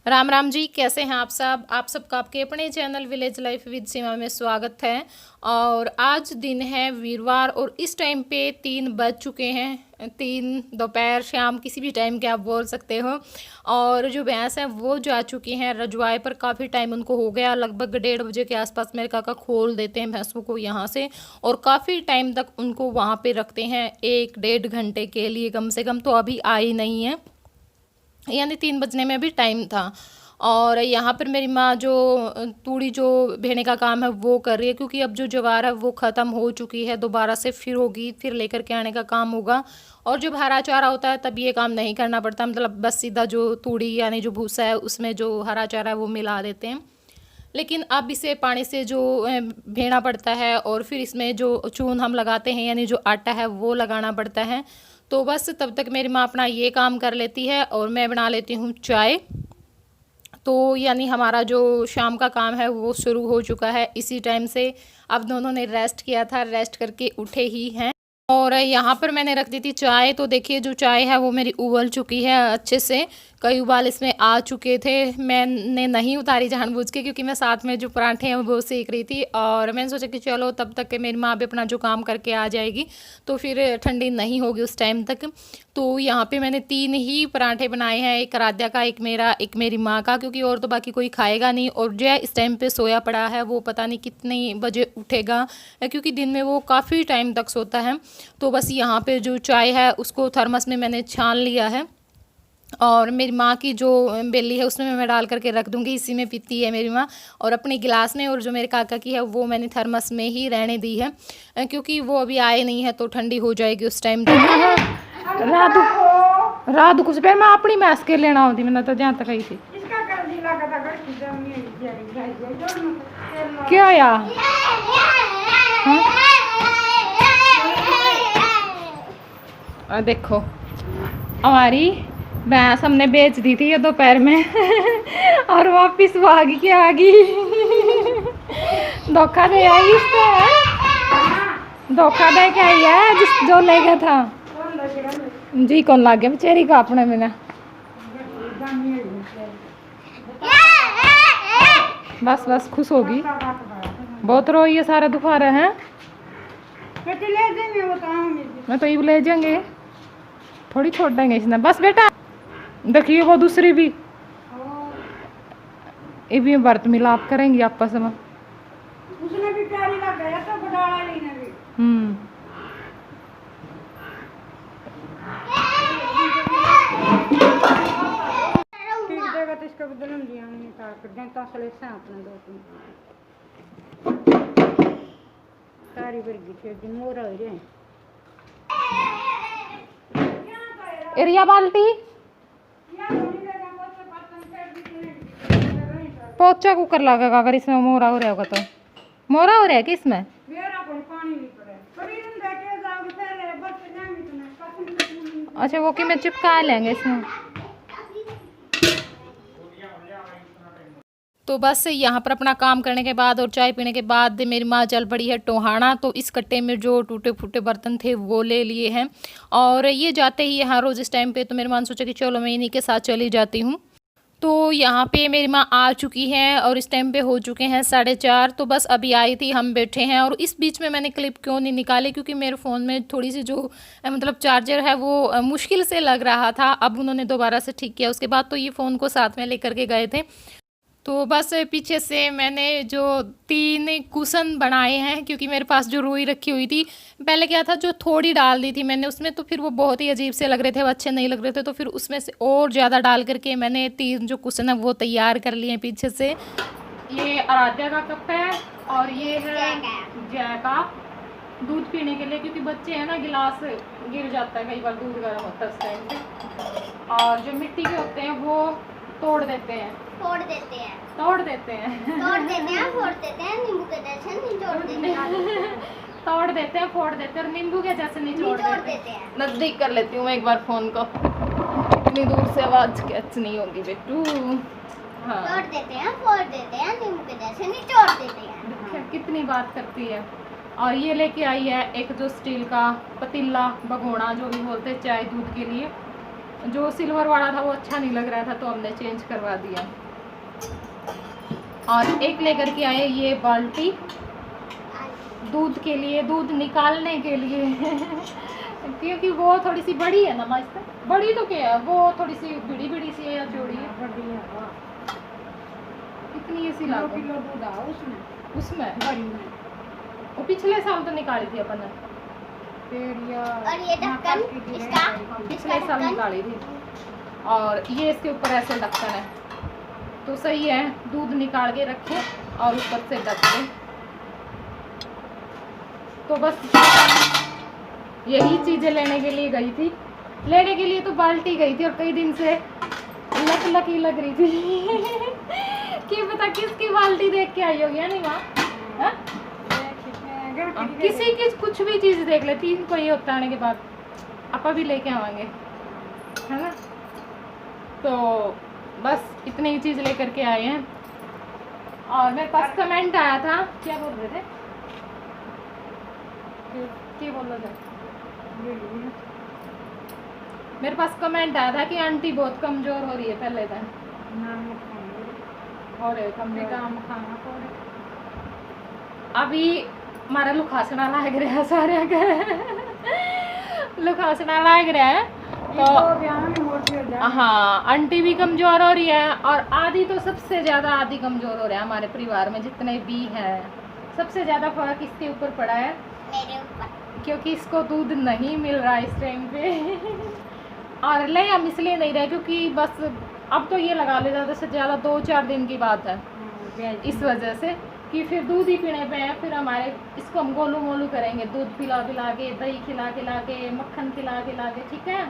राम राम जी, कैसे हैं आप सब। आप सबका आपके अपने चैनल विलेज लाइफ विद सीमा में स्वागत है। और आज दिन है वीरवार और इस टाइम पे 3 बज चुके हैं। 3 दोपहर शाम किसी भी टाइम के आप बोल सकते हो। और जो भैंस हैं वो जा चुकी हैं रजवाए पर। काफ़ी टाइम उनको हो गया, लगभग 1:30 बजे के आसपास मेरे काका खोल देते हैं भैंसों को यहाँ से। और काफ़ी टाइम तक उनको वहाँ पे रखते हैं, 1-1.5 घंटे के लिए कम से कम। तो अभी आई नहीं है, यानी 3 बजने में भी टाइम था। और यहाँ पर मेरी माँ जो तूड़ी जो भेड़ने का काम है वो कर रही है, क्योंकि अब जो ज्वार है वो ख़त्म हो चुकी है। दोबारा से फिर होगी, फिर लेकर के आने का काम होगा। और जब हरा चारा होता है तब ये काम नहीं करना पड़ता, मतलब बस सीधा जो तूड़ी यानी जो भूसा है उसमें जो हरा चारा है वो मिला देते हैं। लेकिन अब इसे पानी से जो भेना पड़ता है और फिर इसमें जो चून हम लगाते हैं यानी जो आटा है वो लगाना पड़ता है। तो बस तब तक मेरी माँ अपना ये काम कर लेती है और मैं बना लेती हूँ चाय। तो यानी हमारा जो शाम का काम है वो शुरू हो चुका है इसी टाइम से। अब दोनों ने रेस्ट किया था, रेस्ट करके उठे ही हैं। और यहाँ पर मैंने रख दी थी चाय। तो देखिए जो चाय है वो मेरी उबल चुकी है अच्छे से, कई उबाल इसमें आ चुके थे। मैंने नहीं उतारी जानबूझ के, क्योंकि मैं साथ में जो पराठे हैं वो सेक रही थी। और मैंने सोचा कि चलो तब तक के मेरी माँ भी अपना जो काम करके आ जाएगी तो फिर ठंडी नहीं होगी उस टाइम तक। तो यहाँ पे मैंने 3 ही पराठे बनाए हैं, एक आराध्या का, एक मेरा, एक मेरी माँ का, क्योंकि और तो बाकी कोई खाएगा नहीं। और जय इस टाइम पे सोया पड़ा है, वो पता नहीं कितने बजे उठेगा, क्योंकि दिन में वो काफ़ी टाइम तक सोता है। तो बस यहाँ पे जो चाय है उसको थर्मस में मैंने छान लिया है। और मेरी माँ की जो बेली है उसमें मैं डाल करके रख दूँगी, इसी में पीती है मेरी माँ। और अपने गिलास में, और जो मेरे काका की है वो मैंने थर्मस में ही रहने दी है, क्योंकि वो अभी आए नहीं है तो ठंडी हो जाएगी उस टाइम तक। रात कुछ पे मैं अपनी मैस के लेना होती, मैंने तो जहाँ तक आई थी। क्या यार देखो हमारी भैंस हमने बेच दी थी ये दोपहर में और वापिस भाग के आ गई। धोखा दे आई इसको, धोखा दे के आई है जिस जो ले गया था जी। कौन लाग गया बेचारी का अपने में। बस बस खुश होगी, बहुत रोई है, सारा दुखा रहे हैं। मैं तो ये ले जाएंगे, थोड़ी छोड़ देंगे इसने। बस बेटा देखिए वो दूसरी भी ये भी व्रत मिलाप करेंगी आपस में। उसने भी प्यारी लग गया तो बड़ाड़ा लेने भी। ठीक जगह तो इसका बदलम दिया नहीं था, जनता से से अपने 2-3 सारी वर्गी के दिन मोरा हो जाए। एरिया बाल्टी पोचा कुकर लगेगा अगर इसमें मोरा हो रहा होगा तो। मोरा हो रहा है कि इसमें अच्छा वो कि मैं चिपका लेंगे इसमें। तो बस यहाँ पर अपना काम करने के बाद और चाय पीने के बाद मेरी माँ चल पड़ी है टोहाना। तो इस कट्टे में जो टूटे फूटे बर्तन थे वो ले लिए हैं। और ये जाते ही यहाँ रोज़ इस टाइम पे, तो मेरी माँ ने सोचा कि चलो मैं इन्हीं के साथ चली जाती हूँ। तो यहाँ पे मेरी माँ आ चुकी हैं और इस टाइम पे हो चुके हैं 4:30। तो बस अभी आई थी, हम बैठे हैं। और इस बीच में मैंने क्लिप क्यों नहीं निकाली, क्योंकि मेरे फ़ोन में थोड़ी सी जो मतलब चार्जर है वो मुश्किल से लग रहा था। अब उन्होंने दोबारा से ठीक किया उसके बाद, तो ये फ़ोन को साथ में लेकर के गए थे। तो बस पीछे से मैंने जो 3 कुशन बनाए हैं, क्योंकि मेरे पास जो रुई रखी हुई थी, पहले क्या था जो थोड़ी डाल दी थी मैंने उसमें, तो फिर वो बहुत ही अजीब से लग रहे थे, वो अच्छे नहीं लग रहे थे। तो फिर उसमें से और ज़्यादा डाल करके मैंने 3 जो कुशन है वो तैयार कर लिए पीछे से। ये आराध्या का कप है और ये है जय का दूध पीने के लिए, क्योंकि बच्चे हैं ना गिलास गिर जाता है कई बार, दूध गर्म होता है उस टाइम पे। और जो मिट्टी के होते हैं वो तोड़ देते हैं, फोड़ देते हैं, तोड़ देते हैं, तोड़ देते हैं, फोड़ देते हैं, नींबू के जैसे निचोड़ देते हैं। तोड़ देते हैं, फोड़ देते हैं और नींबू के जैसे निचोड़ देते हैं। नजदीक कर लेती हूँ मैं एक बार फोन को, इतनी दूर से आवाज कैच नहीं होगी बेटू। हाँ तोड़ देते हैं, फोड़ देते हैं, नींबू के जैसे निचोड़ देते हैं। कितनी बात करती है। और ये लेके आई है एक जो स्टील का पतीला, भगोना जो भी बोलते हैं चाय दूध के लिए, जो सिल्वर वाला था वो अच्छा नहीं लग रहा था तो हमने चेंज करवा दिया। और एक लेकर के आए ये बाल्टी दूध के लिए, दूध निकालने के लिए क्योंकि वो थोड़ी सी बड़ी है ना मस्त। बड़ी तो क्या है, वो थोड़ी सी बिड़ी बिड़ी सी है या चौड़ी है? बड़ी है। कितनी ऐसी लागो? 2 किलो दूध आ उसमें बड़ी में। वो पिछले साल तो निकाली थी अपन ने फिर, और ये ढक्कन इसका पिछले साल निकाली थी। और ये इसके ऊपर ऐसे ढक्कन है तो सही है, दूध निकाल के रखे और ऊपर से ढक दे। तो बस यही चीज़ें लेने के लिए गई थी। लेने के लिए तो बाल्टी गई थी और कई दिन से लकी लग रही थी कि पता किसकी बाल्टी देख के आई होगी, नहीं माँ? किसी की कुछ भी चीज़ देख ले, 3 को ये होता आने के बाद आपा भी लेके आवांगे, है ना? तो बस इतनी ही चीज़ लेकर के आए हैं। और मेरे पास कमेंट आया था, क्या बोल रहे थे? क्या बोल रहे थे? मेरे पास कमेंट आया था कि आंटी बहुत कमजोर हो रही है पहले दिन और अभी हमारा लुखासना लाग रहा है, सारे लुखासना लाग रहा है तो हाँ, आंटी भी कमजोर हो रही है और आदि तो सबसे ज़्यादा आदि कमजोर हो रहा है। हमारे परिवार में जितने भी हैं सबसे ज़्यादा फर्क इसके ऊपर पड़ा है, मेरे ऊपर, क्योंकि इसको दूध नहीं मिल रहा इस टाइम पे और ले हम इसलिए नहीं रहे क्योंकि बस अब तो ये लगा ले ज़्यादा से ज़्यादा 2-4 दिन की बात है, इस वजह से कि फिर दूध ही पीने पे है। फिर हमारे इसको हम गोलू मोलू करेंगे, दूध पिला पिला के, दही खिला खिला के, मक्खन खिला खिला के, ठीक है?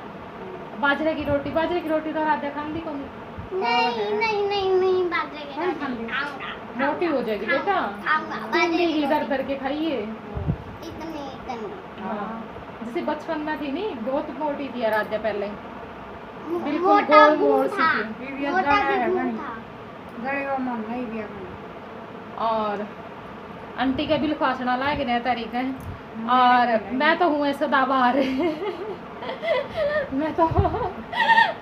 बाजरे की रोटी तो रात खांदी को नहीं बाजरे की रोटी हो जाएगी बेटा, दर दर के खाइए। हाँ, जैसे बचपन में थी नहीं, बहुत मोटी थी आराध्या पहले, बिल्कुल गोल गोल सी थी। और आंटी का भी लुखासना लाए गए तरीका है और मैं तो हूँ सदाबहार मैं तो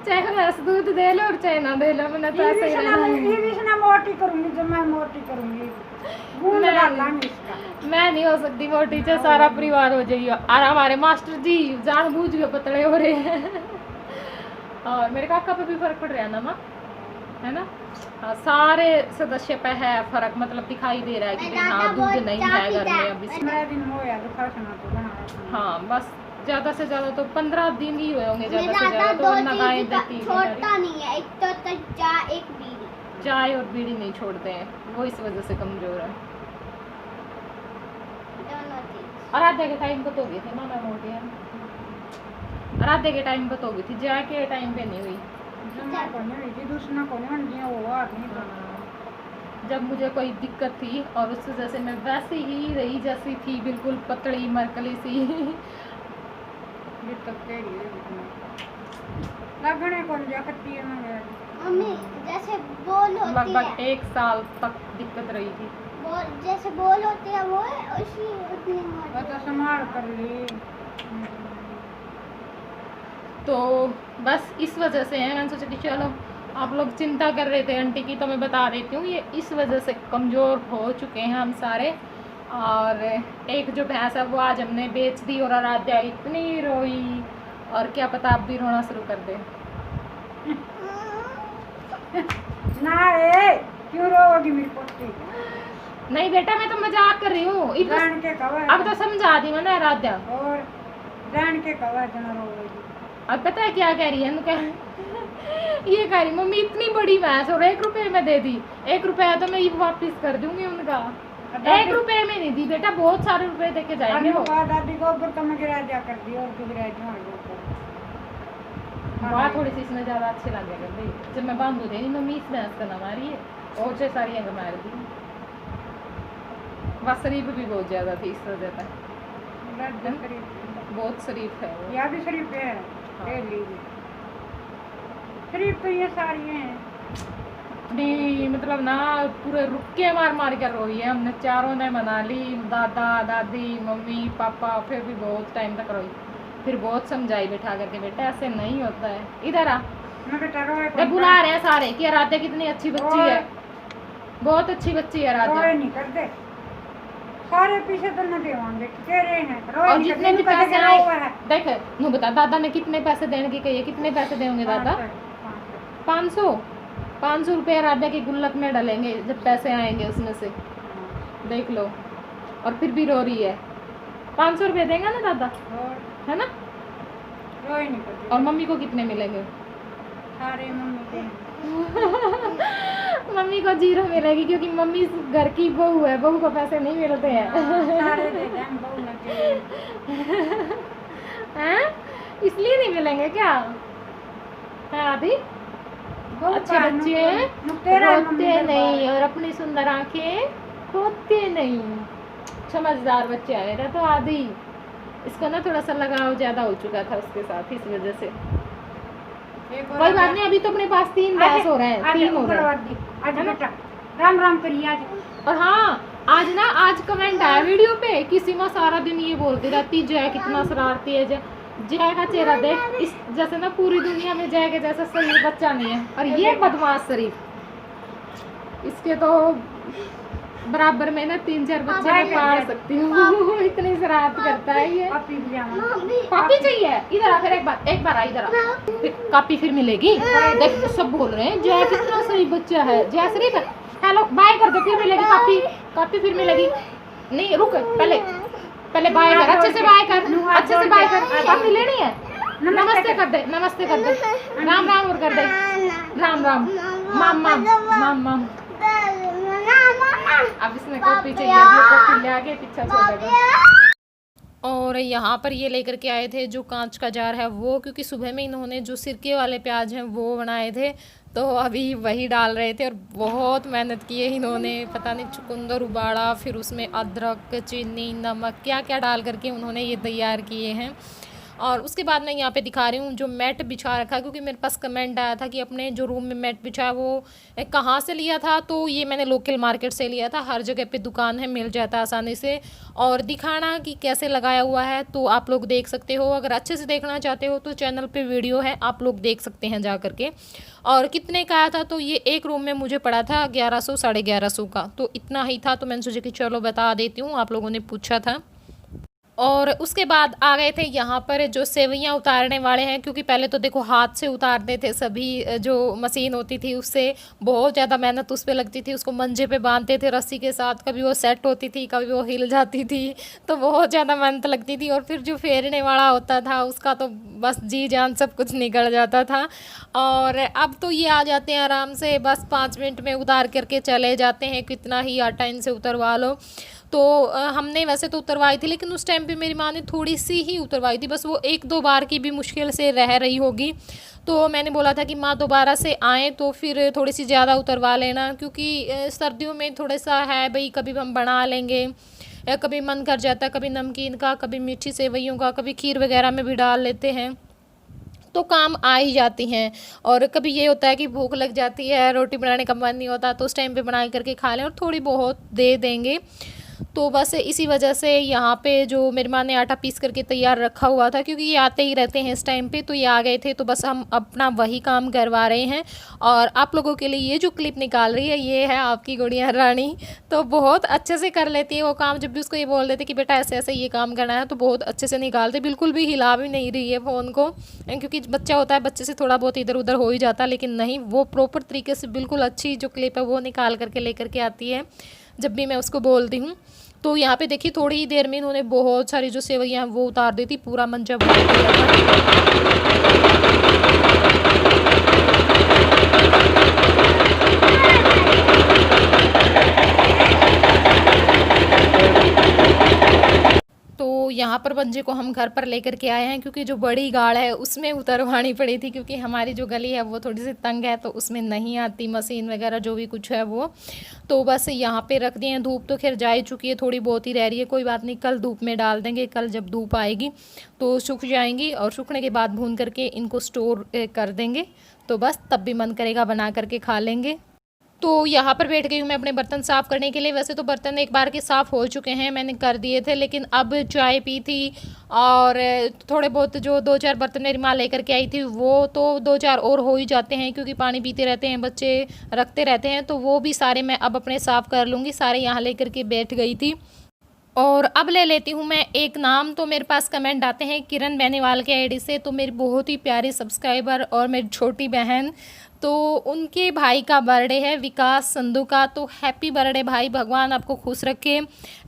चाहे बस दूध दे लो और चाहे ना दे लो, मैंने तो ऐसे ही रहना। मोटी करूंगी जब मैं मोटी करूंगी, मैं नहीं हो सकती मोटी, चाहे सारा परिवार हो जाइए। और हमारे मास्टर जी जानबूझ के पतले हो रहे हैं और मेरे काका पे भी फर्क पड़ रहा है ना माँ, है ना? सारे सदस्य पे है फर्क, मतलब दिखाई दे रहा है कि हाँ दूध नहीं है घर में अभी। हाँ बस ज़्यादा से ज़्यादा तो 15 दिन ही हुए होंगे ज़्यादा से ज़्यादा, तो नगाएं देती छोड़ता नहीं है, एक तो चाय और बीड़ी नहीं छोड़ते हैं, वो इस वजह से कमजोर है। और आधे के टाइम पर तो गई थी ना मैं मोटी है, और आधे के टाइम पर तो गई थी, जाके टाइम पे नहीं हुई। जब मुझे कोई दिक्कत थी और उस वजह से मैं वैसे ही रही जैसी थी, बिल्कुल पतली मरकली सी जैसे बोल होती लगभग 1 साल तक दिक्कत रही थी। जैसे बोल होती है वो उसी उतनी संभाल कर ली। तो बस इस वजह से है, मैंने सोचा कि चलो आप लोग चिंता कर रहे थे आंटी की तो मैं बता देती हूँ, ये इस वजह से कमज़ोर हो चुके हैं हम सारे। और एक जो भैंस है वो आज हमने बेच दी और आराध्या इतनी रोई, और क्या पता आप भी रोना शुरू कर दे। ना रे क्यों रोगी मेरी पोती? नहीं बेटा मैं तो मजाक कर रही हूँ, अब तो समझा दी मैंने आराध्या। और जान के कवा जना रोगी। अब पता है क्या कह रही है? ये कह रही मम्मी इतनी बड़ी भैंस और 1 रुपए में दे दी, 1 रुपया तो मैं ये वापस कर दूंगी उनका। 1 रुपए में नहीं दी बेटा, बहुत सारे रुपए दे के जाएंगे वो। दादी को ऊपर कम गिरा दिया कर दी और फिर बात थोड़ी सी इसमें ज़्यादा अच्छी लगे कर दी। जब मैं बांधू दे मम्मी इस भैंस का नाम आ रही है और से सारी अंग मार दी। बस शरीफ भी बहुत ज़्यादा थी इस वजह से, बहुत शरीफ है वो। या भी शरीफ है शरीफ तो ये सारी हैं नहीं, मतलब ना पूरे रुक्के मार मार कर रोई है। हमने चारों ने मना ली, दादा दादी मम्मी पापा, फिर भी बहुत टाइम तक रोई। फिर बहुत समझाई बैठा करके, बेटा ऐसे नहीं होता है, इधर आ। मैं बेटा रोए जब बुला रहे हैं सारे कि आराध्या कितनी अच्छी बच्ची है, बहुत अच्छी बच्ची है आराध्या। रोए नहीं करते सारे, पीछे तो न देवांगे कह रहे हैं रोए। और जितने भी पैसे आए देख नु बता, दादा ने कितने पैसे देने की कही है, कितने पैसे देंगे दादा? 500 रुपये आराध्या की गुल्लक में डालेंगे जब पैसे आएंगे उसमें से, देख लो। और फिर भी रो रही है। 500 रुपये देगा ना दादा, है ना? रोए नहीं करते। और मम्मी को कितने मिलेंगे? सारे मम्मी के मम्मी को 0 मिलेगी क्योंकि मम्मी घर की बहू है, बहू को पैसे नहीं मिलते हैं। सारे दे दें बहू लगे हैं, इसलिए नहीं मिलेंगे क्या? है आदि अच्छे बच्चे रोते नहीं और अपनी सुंदर आंखें खोते नहीं, समझदार बच्चे है मेरा। तो आदि इसको ना थोड़ा सा लगाव ज्यादा हो चुका था उसके साथ, इस वजह से। कोई बात नहीं, अभी तो अपने पास 3 बहस हो रहे हैं, 3 हो रहे हैं। राम राम करिए आज। और हाँ आज कमेंट आया वीडियो पे कि सीमा सारा दिन ये बोलती रहती जय कितना शरारती है। जय का चेहरा देख, इस जैसे ना पूरी दुनिया में जय के जैसा शरीफ बच्चा नहीं है। और ये बदमाश शरीफ, इसके तो बराबर में ना 3-4 बच्चे मैं पाल सकती हूँ। इतनी शरारत करता है ये। कॉपी चाहिए, इधर आ, फिर एक बार आ, इधर आ। कॉपी फिर मिलेगी। देख सब बोल रहे हैं जय कितना सही बच्चा है, जय शरीफ है। हेलो बाय कर दो, फिर मिलेगी कॉपी फिर मिलेगी। नहीं रुक, पहले बाय कर, अच्छे से बाय कर, अच्छे से बाय कर। कॉपी लेनी है? नमस्ते कर दे, नमस्ते कर दे, राम राम और कर दे, राम राम, माम। अब इसमें कॉपी चाहिए, कॉपी ले आगे पीछा छोड़ देगा। और यहाँ पर ये लेकर के आए थे जो कांच का जार है वो, क्योंकि सुबह में इन्होंने जो सिरके वाले प्याज हैं वो बनाए थे, तो अभी वही डाल रहे थे। और बहुत मेहनत की है इन्होंने, पता नहीं चुकंदर उबाड़ा, फिर उसमें अदरक, चीनी, नमक क्या क्या डाल करके उन्होंने ये तैयार किए हैं। और उसके बाद मैं यहाँ पे दिखा रही हूँ जो मैट बिछा रखा है, क्योंकि मेरे पास कमेंट आया था कि अपने जो रूम में मैट बिछा है वो कहाँ से लिया था। तो ये मैंने लोकल मार्केट से लिया था, हर जगह पे दुकान है, मिल जाता है आसानी से। और दिखाना कि कैसे लगाया हुआ है तो आप लोग देख सकते हो। अगर अच्छे से देखना चाहते हो तो चैनल पे वीडियो है, आप लोग देख सकते हैं जा करके। और कितने का आया था, तो ये एक रूम में मुझे पड़ा था 1100 1150 का, तो इतना ही था। तो मैंने सोचा कि चलो बता देती हूँ, आप लोगों ने पूछा था। और उसके बाद आ गए थे यहाँ पर जो सेवइयाँ उतारने वाले हैं, क्योंकि पहले तो देखो हाथ से उतारते थे सभी, जो मशीन होती थी उससे बहुत ज़्यादा मेहनत उस पर लगती थी। उसको मंजे पे बांधते थे रस्सी के साथ, कभी वो सेट होती थी, कभी वो हिल जाती थी, तो बहुत ज़्यादा मेहनत लगती थी। और फिर जो फेरने वाला होता था उसका तो बस जी जान सब कुछ निकल जाता था। और अब तो ये आ जाते हैं आराम से, बस 5 मिनट में उतार करके चले जाते हैं, कितना ही आटा इनसे उतरवा लो। तो हमने वैसे तो उतरवाई थी, लेकिन उस टाइम पे मेरी माँ ने थोड़ी सी ही उतरवाई थी, बस वो 1-2 बार की भी मुश्किल से रह रही होगी। तो मैंने बोला था कि माँ दोबारा से आएँ तो फिर थोड़ी सी ज़्यादा उतरवा लेना, क्योंकि सर्दियों में थोड़ा सा है भाई, कभी हम बना लेंगे या कभी मन कर जाता है, कभी नमकीन का, कभी मीठी सेवइयों का, कभी खीर वगैरह में भी डाल लेते हैं, तो काम आ ही जाती हैं। और कभी ये होता है कि भूख लग जाती है, रोटी बनाने का मन नहीं होता, तो उस टाइम पे बना करके खा लें और थोड़ी बहुत दे देंगे। तो बस इसी वजह से यहाँ पे जो मेरी माँ ने आटा पीस करके तैयार रखा हुआ था, क्योंकि ये आते ही रहते हैं इस टाइम पे, तो ये आ गए थे, तो बस हम अपना वही काम करवा रहे हैं। और आप लोगों के लिए ये जो क्लिप निकाल रही है ये है आपकी गुड़िया रानी, तो बहुत अच्छे से कर लेती है वो काम। जब भी उसको ये बोल देते कि बेटा ऐसे ऐसे ये काम करना है, तो बहुत अच्छे से निकालते, बिल्कुल भी हिला भी नहीं रही है फ़ोन को, क्योंकि बच्चा होता है, बच्चे से थोड़ा बहुत इधर उधर हो ही जाता है, लेकिन नहीं, वो प्रॉपर तरीके से बिल्कुल अच्छी जो क्लिप है वो निकाल करके लेकर के आती है जब भी मैं उसको बोलती हूँ। तो यहाँ पे देखिए थोड़ी ही देर में इन्होंने बहुत सारी जो सेवइयाँ हैं वो उतार दी थी, पूरा मंचा भर दिया तो यहाँ पर बंजे को हम घर पर लेकर के आए हैं, क्योंकि जो बड़ी गाड़ है उसमें उतरवानी पड़ी थी, क्योंकि हमारी जो गली है वो थोड़ी सी तंग है, तो उसमें नहीं आती मशीन वगैरह जो भी कुछ है वो। तो बस यहाँ पे रख दिए हैं। धूप तो खैर जा ही चुकी है, थोड़ी बहुत ही रह रही है, कोई बात नहीं, कल धूप में डाल देंगे, कल जब धूप आएगी तो सूख जाएंगी, और सूखने के बाद भून करके इनको स्टोर कर देंगे, तो बस तब भी मन करेगा बना करके खा लेंगे। तो यहाँ पर बैठ गई हूँ मैं अपने बर्तन साफ़ करने के लिए। वैसे तो बर्तन एक बार के साफ़ हो चुके हैं, मैंने कर दिए थे, लेकिन अब चाय पी थी और थोड़े बहुत जो 2-4 बर्तन मेरी माँ लेकर के आई थी वो तो 2-4 और हो ही जाते हैं, क्योंकि पानी पीते रहते हैं बच्चे, रखते रहते हैं, तो वो भी सारे मैं अब अपने साफ़ कर लूँगी। सारे यहाँ लेकर के बैठ गई थी। और अब ले लेती हूँ मैं एक नाम। तो मेरे पास कमेंट आते हैं किरण बेनीवाल के आईडी से, तो मेरी बहुत ही प्यारी सब्सक्राइबर और मेरी छोटी बहन, तो उनके भाई का बर्थडे है विकास संधू का। तो हैप्पी बर्थडे भाई, भगवान आपको खुश रखे,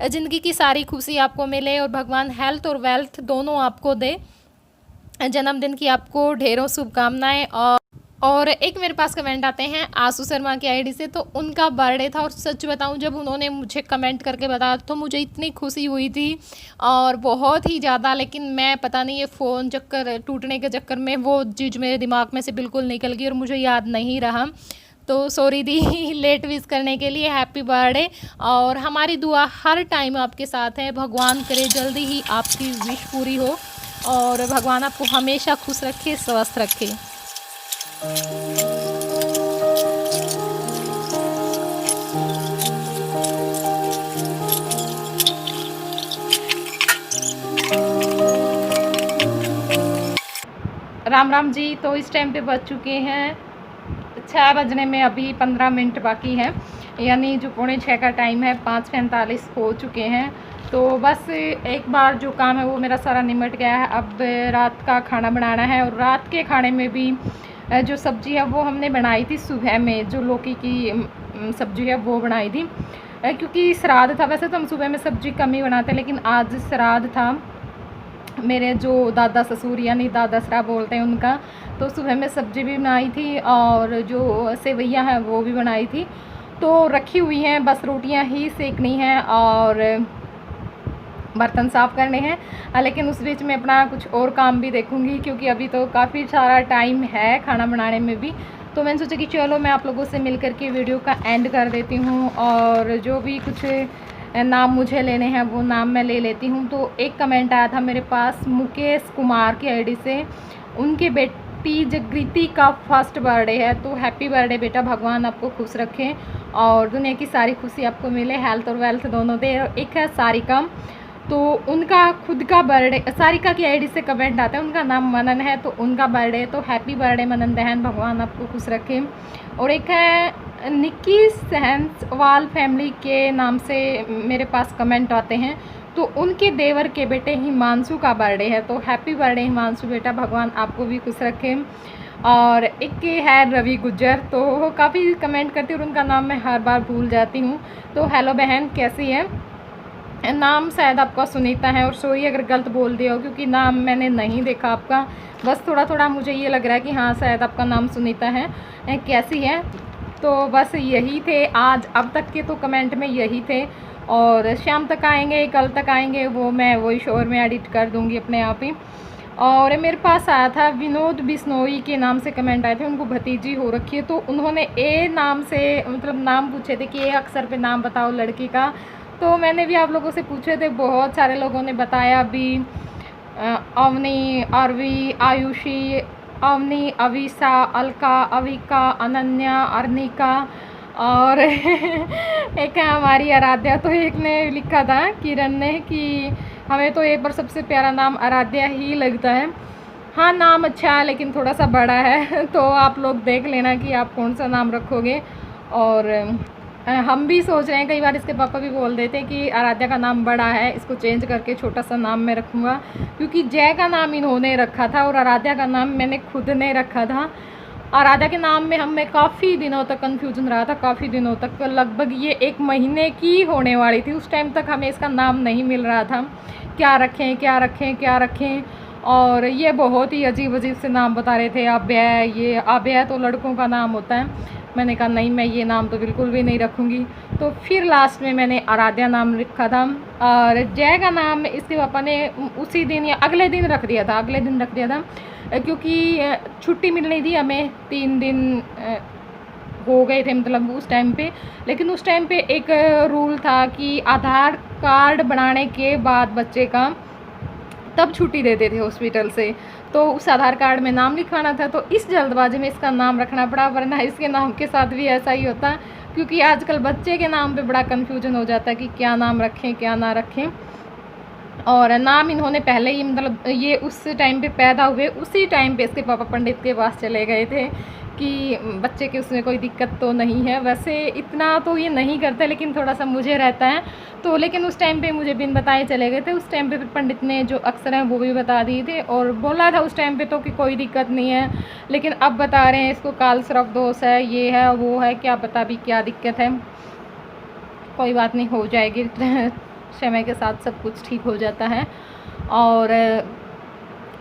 ज़िंदगी की सारी खुशी आपको मिले और भगवान हेल्थ और वेल्थ दोनों आपको दे। जन्मदिन की आपको ढेरों शुभकामनाएं। और एक मेरे पास कमेंट आते हैं आशु शर्मा की आईडी से, तो उनका बर्थडे था और सच बताऊं जब उन्होंने मुझे कमेंट करके बताया तो मुझे इतनी खुशी हुई थी और बहुत ही ज़्यादा, लेकिन मैं पता नहीं ये फ़ोन चक्कर टूटने के चक्कर में वो चीज़ मेरे दिमाग में से बिल्कुल निकल गई और मुझे याद नहीं रहा। तो सॉरी दी लेट विश करने के लिए, हैप्पी बर्थडे। और हमारी दुआ हर टाइम आपके साथ है, भगवान करे जल्दी ही आपकी विश पूरी हो और भगवान आपको हमेशा खुश रखे, स्वस्थ रखे। राम राम जी। तो इस टाइम पे बज चुके हैं 6 बजने में अभी 15 मिनट बाकी है, यानी जो 5:45 का टाइम है, 5:45 हो चुके हैं। तो बस एक बार जो काम है वो मेरा सारा निमट गया है। अब रात का खाना बनाना है और रात के खाने में भी जो सब्ज़ी है वो हमने बनाई थी सुबह में, जो लौकी की सब्ज़ी है वो बनाई थी, क्योंकि श्राद्ध था। वैसे तो हम सुबह में सब्ज़ी कम ही बनाते हैं, लेकिन आज श्राद्ध था मेरे जो दादा ससुर यानी दादा सरा बोलते हैं उनका, तो सुबह में सब्ज़ी भी बनाई थी और जो सेवैयाँ हैं वो भी बनाई थी, तो रखी हुई हैं, बस रोटियां ही सेकनी हैं और बर्तन साफ़ करने हैं। लेकिन उस बीच में अपना कुछ और काम भी देखूंगी, क्योंकि अभी तो काफ़ी सारा टाइम है खाना बनाने में भी। तो मैंने सोचा कि चलो मैं आप लोगों से मिल करके वीडियो का एंड कर देती हूँ और जो भी कुछ नाम मुझे लेने हैं वो नाम मैं ले लेती हूँ। तो एक कमेंट आया था मेरे पास मुकेश कुमार की आईडी से, उनके बेटी जगृति का फर्स्ट बर्थडे है, तो हैप्पी बर्थडे बेटा, भगवान आपको खुश रखें और दुनिया की सारी खुशी आपको मिले, हेल्थ और वेल्थ दोनों दे। एक है सारिका, तो उनका खुद का बर्थडे, सारिका की आईडी से कमेंट आता है, उनका नाम मनन है, तो उनका बर्थडे, तो हैप्पी बर्थडे मनन बहन, भगवान आपको खुश रखे। और एक है निक्की सहनवाल फैमिली के नाम से मेरे पास कमेंट आते हैं, तो उनके देवर के बेटे हिमांशु का बर्थडे है, तो हैप्पी बर्थडे हिमांशु बेटा, भगवान आपको भी खुश रखे। और एक है रवि गुज्जर, तो वो काफ़ी कमेंट करती है और उनका नाम मैं हर बार भूल जाती हूँ। तो हेलो बहन, कैसी है? नाम शायद आपका सुनीता है और सॉरी अगर गलत बोल दिया हो, क्योंकि नाम मैंने नहीं देखा आपका, बस थोड़ा थोड़ा मुझे ये लग रहा है कि हाँ शायद आपका नाम सुनीता है। कैसी है? तो बस यही थे आज, अब तक के तो कमेंट में यही थे और शाम तक आएंगे, कल तक आएंगे, वो मैं वॉइस ओवर में एडिट कर दूँगी अपने आप ही। और मेरे पास आया था विनोद बिश्नोई के नाम से कमेंट आए थे, उनको भतीजी हो रखी है, तो उन्होंने ए नाम से मतलब नाम पूछे थे कि ए अक्षर पे नाम बताओ लड़की का। तो मैंने भी आप लोगों से पूछे थे, बहुत सारे लोगों ने बताया भी, अवनी, अरवी, आयुषी, अवनी, अविशा, अलका, अविका, अनन्या, अर्निका और एक है हमारी आराध्या। तो एक ने लिखा था किरण ने कि हमें तो एक बार सबसे प्यारा नाम आराध्या ही लगता है। हाँ नाम अच्छा है लेकिन थोड़ा सा बड़ा है तो आप लोग देख लेना कि आप कौन सा नाम रखोगे। और हम भी सोच रहे हैं, कई बार इसके पापा भी बोल देते हैं कि आराध्या का नाम बड़ा है, इसको चेंज करके छोटा सा नाम मैं रखूँगा, क्योंकि जय का नाम इन्होंने रखा था और आराध्या का नाम मैंने खुद ने रखा था। आराध्या के नाम में हमें काफ़ी दिनों तक कन्फ्यूजन रहा था, काफ़ी दिनों तक, लगभग ये 1 महीने की होने वाली थी, उस टाइम तक हमें इसका नाम नहीं मिल रहा था, क्या रखें क्या रखें क्या रखें। और ये बहुत ही अजीब अजीब से नाम बता रहे थे, अभय, ये अभय तो लड़कों का नाम होता है। मैंने कहा नहीं, मैं ये नाम तो बिल्कुल भी नहीं रखूँगी। तो फिर लास्ट में मैंने आराध्या नाम रखा था और जय का नाम इसके पापा ने उसी दिन या अगले दिन रख दिया था, अगले दिन रख दिया था, क्योंकि छुट्टी मिल रही थी हमें, 3 दिन हो गए थे मतलब उस टाइम पे। लेकिन उस टाइम पे एक रूल था कि आधार कार्ड बनाने के बाद बच्चे का तब छुट्टी देते थे हॉस्पिटल से, तो उस आधार कार्ड में नाम लिखवाना था, तो इस जल्दबाजी में इसका नाम रखना पड़ा, वरना इसके नाम के साथ भी ऐसा ही होता है, क्योंकि आजकल बच्चे के नाम पे बड़ा कन्फ्यूजन हो जाता है कि क्या नाम रखें क्या ना रखें। और नाम इन्होंने पहले ही, मतलब ये उस टाइम पे पैदा हुए उसी टाइम पे इसके पापा पंडित के पास चले गए थे कि बच्चे के उसमें कोई दिक्कत तो नहीं है। वैसे इतना तो ये नहीं करते, लेकिन थोड़ा सा मुझे रहता है तो, लेकिन उस टाइम पे मुझे बिन बताए चले गए थे। उस टाइम पे फिर पंडित ने जो अक्सर हैं वो भी बता दिए थे, और बोला था उस टाइम पे तो कि कोई दिक्कत नहीं है, लेकिन अब बता रहे हैं इसको काल सर्प दोष है, ये है वो है, क्या पता भी क्या दिक्कत है। कोई बात नहीं, हो जाएगी समय के साथ सब कुछ ठीक हो जाता है। और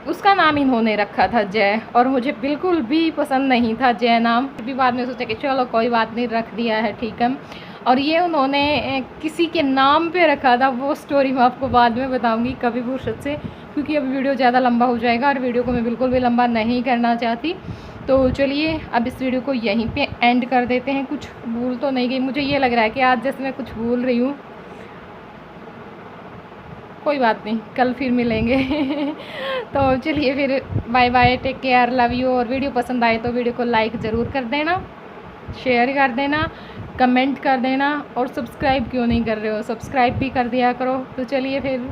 उसका नाम इन्होंने रखा था जय, और मुझे बिल्कुल भी पसंद नहीं था जय नाम, फिर भी बाद में सोचा कि चलो कोई बात नहीं, रख दिया है ठीक है। और ये उन्होंने किसी के नाम पे रखा था, वो स्टोरी मैं आपको बाद में बताऊंगी कभी फुर्सत से, क्योंकि अब वीडियो ज़्यादा लंबा हो जाएगा और वीडियो को मैं बिल्कुल भी लंबा नहीं करना चाहती। तो चलिए अब इस वीडियो को यहीं पे एंड कर देते हैं। कुछ भूल तो नहीं गई, मुझे ये लग रहा है कि आज जैसे मैं कुछ भूल रही हूँ, कोई बात नहीं, कल फिर मिलेंगे तो चलिए फिर, bye bye, take care, love you. और वीडियो पसंद आए तो वीडियो को लाइक ज़रूर कर देना, शेयर कर देना, कमेंट कर देना, और सब्सक्राइब क्यों नहीं कर रहे हो, सब्सक्राइब भी कर दिया करो। तो चलिए फिर।